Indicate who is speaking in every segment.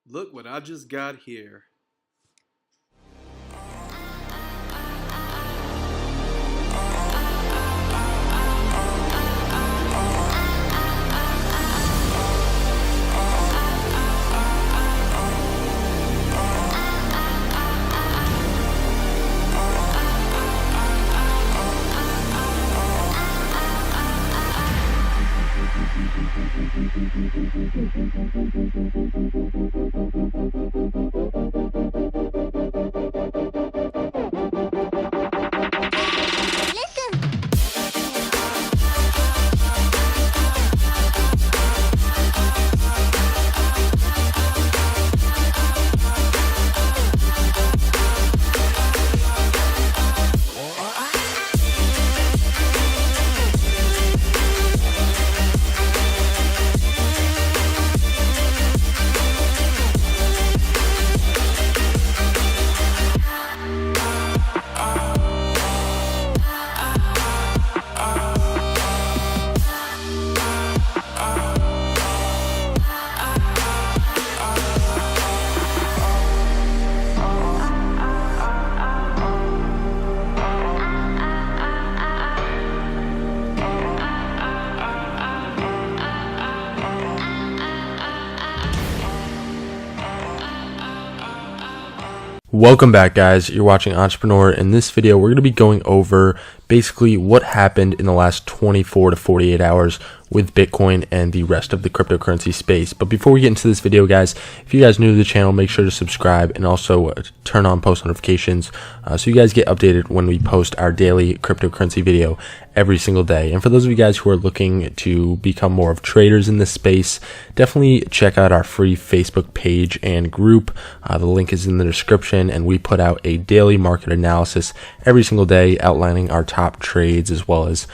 Speaker 1: Look what I just got here.
Speaker 2: Welcome back, guys. You're watching Entrepreneur. In this video, we're going to be going over basically what happened in the last 24 to 48 hours with Bitcoin and the rest of the cryptocurrency space. But before we get into this video, guys, if you guys are new to the channel, make sure to subscribe and also turn on post notifications so you guys get updated when we post our daily cryptocurrency video every single day. And for those of you guys who are looking to become more of traders in this space, definitely check out our free Facebook page and group. The link is in the description, and we put out a daily market analysis every single day outlining our top trades as well as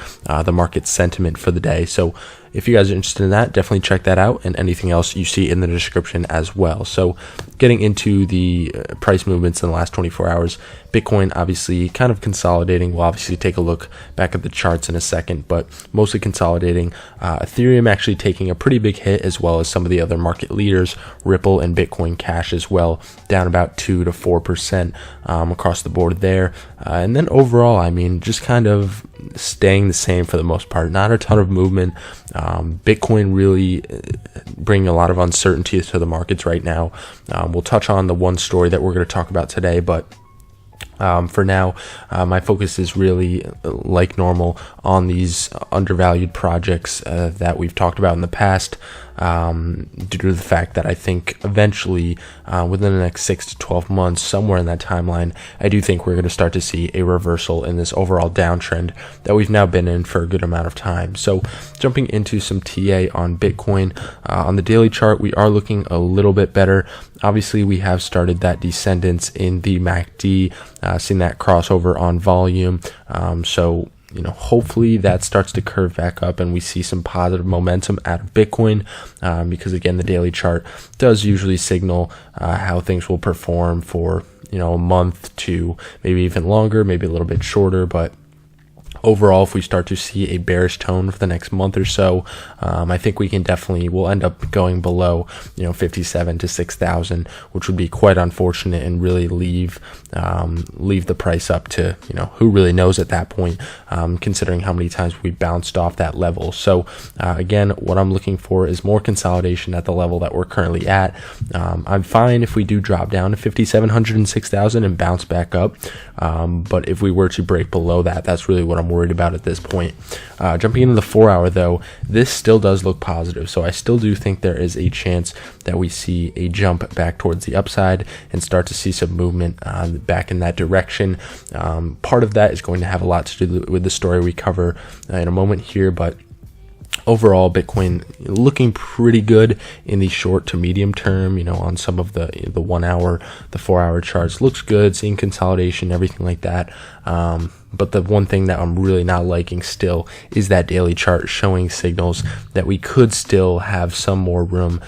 Speaker 2: the market sentiment for the day. So if you guys are interested in that, definitely check that out, and anything else you see in the description as well. So getting into the price movements in the last 24 hours, Bitcoin obviously kind of consolidating. We'll obviously take a look back at the charts in a second, but mostly consolidating. Ethereum actually taking a pretty big hit, as well as some of the other market leaders, Ripple and Bitcoin Cash as well, down about 2 to 4% across the board there. And then overall, I mean, just kind of staying the same for the most part. Not a ton of movement. Bitcoin really bringing a lot of uncertainty to the markets right now. We'll touch on the one story that we're going to talk about today, but for now, my focus is really, like normal, on these undervalued projects that we've talked about in the past, due to the fact that I think eventually, within the next 6 to 12 months, somewhere in that timeline, I do think we're going to start to see a reversal in this overall downtrend that we've now been in for a good amount of time. So jumping into some TA on Bitcoin, on the daily chart, we are looking a little bit better. Obviously, we have started that descendance in the MACD, seen that crossover on volume. So hopefully that starts to curve back up and we see some positive momentum out of Bitcoin, because again, the daily chart does usually signal how things will perform for a month to maybe even longer, maybe a little bit shorter. But overall, if we start to see a bearish tone for the next month or so, I think we'll end up going below 57 to 6,000, which would be quite unfortunate and really leave the price up to who really knows at that point, considering how many times we bounced off that level. So again, what I'm looking for is more consolidation at the level that we're currently at. I'm fine if we do drop down to 5,700 and 6,000 and bounce back up, but if we were to break below that, that's really what I'm worried about at this point. Jumping into the 4-hour though, this still does look positive, so I still do think there is a chance that we see a jump back towards the upside and start to see some movement back in that direction. Part of that is going to have a lot to do with the story we cover in a moment here, but overall, Bitcoin looking pretty good in the short to medium term, on some of the 1 hour, the 4-hour charts. Looks good, seeing consolidation, everything like that. But the one thing that I'm really not liking still is that daily chart showing signals that we could still have some more room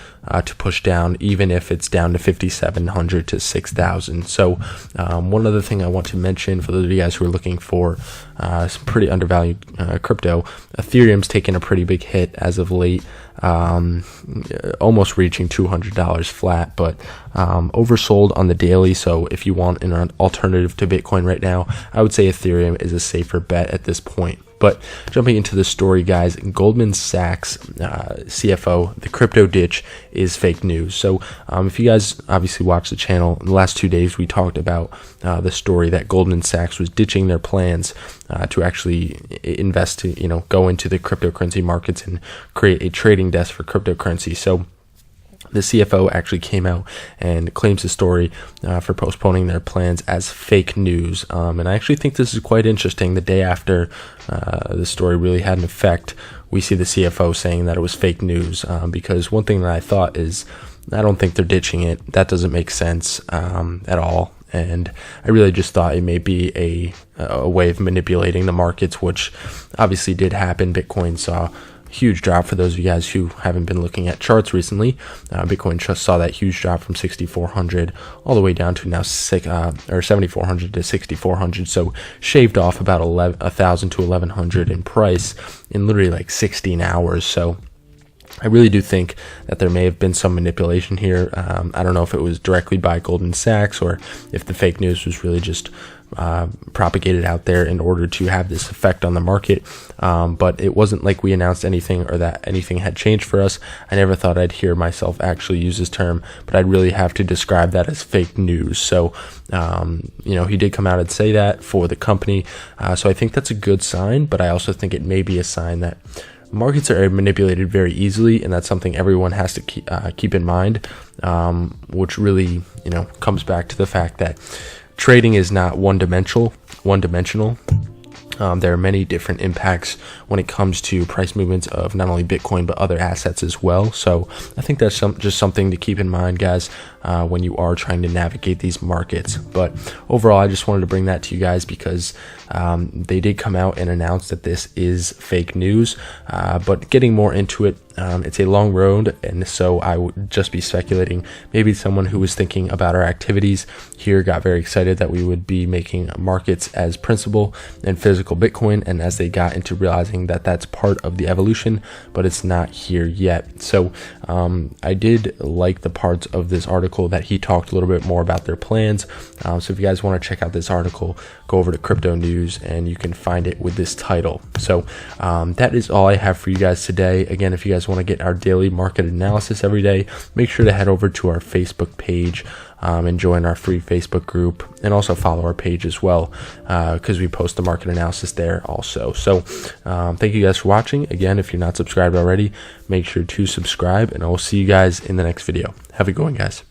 Speaker 2: to push down, even if it's down to 5,700 to 6,000. So one other thing I want to mention for those of you guys who are looking for some pretty undervalued crypto, Ethereum's taken a pretty big hit as of late. almost reaching $200 flat, but oversold on the daily. So if you want an alternative to Bitcoin right now, I would say Ethereum is a safer bet at this point. But jumping into the story, guys, Goldman Sachs CFO, the crypto ditch is fake news. So if you guys obviously watch the channel, in the last 2 days, we talked about the story that Goldman Sachs was ditching their plans to actually invest, to, go into the cryptocurrency markets and create a trading desk for cryptocurrency. So the CFO actually came out and claims the story for postponing their plans as fake news. And I actually think this is quite interesting. The day after the story really had an effect, we see the CFO saying that it was fake news, because one thing that I thought is, I don't think they're ditching it. That doesn't make sense at all. And I really just thought it may be a way of manipulating the markets, which obviously did happen. Bitcoin saw huge drop. For those of you guys who haven't been looking at charts recently, Bitcoin just saw that huge drop from 6,400 all the way down to now 7,400 to 6,400. So shaved off about 1,000 to 1,100 in price in literally like 16 hours. So I really do think that there may have been some manipulation here. I don't know if it was directly by Goldman Sachs or if the fake news was really just propagated out there in order to have this effect on the market. But it wasn't like we announced anything or that anything had changed for us. I never thought I'd hear myself actually use this term, but I'd really have to describe that as fake news. So, he did come out and say that for the company. So I think that's a good sign, but I also think it may be a sign that markets are manipulated very easily, and that's something everyone has to keep in mind, which really, comes back to the fact that trading is not one-dimensional. There are many different impacts when it comes to price movements of not only Bitcoin but other assets as well. So I think that's just something to keep in mind, guys, when you are trying to navigate these markets. But overall, I just wanted to bring that to you guys because they did come out and announce that this is fake news. But getting more into it, it's a long road, and so I would just be speculating. Maybe someone who was thinking about our activities here got very excited that we would be making markets as principal and physical Bitcoin, and as they got into realizing that that's part of the evolution, but it's not here yet. So I did like the parts of this article that he talked a little bit more about their plans. So if you guys want to check out this article, go over to Crypto News and you can find it with this title. So that is all I have for you guys today. Again, if you guys want to get our daily market analysis every day, make sure to head over to our Facebook page and join our free Facebook group, and also follow our page as well, because we post the market analysis there also. So thank you guys for watching. Again, if you're not subscribed already, make sure to subscribe, and I will see you guys in the next video. Have a good one, guys.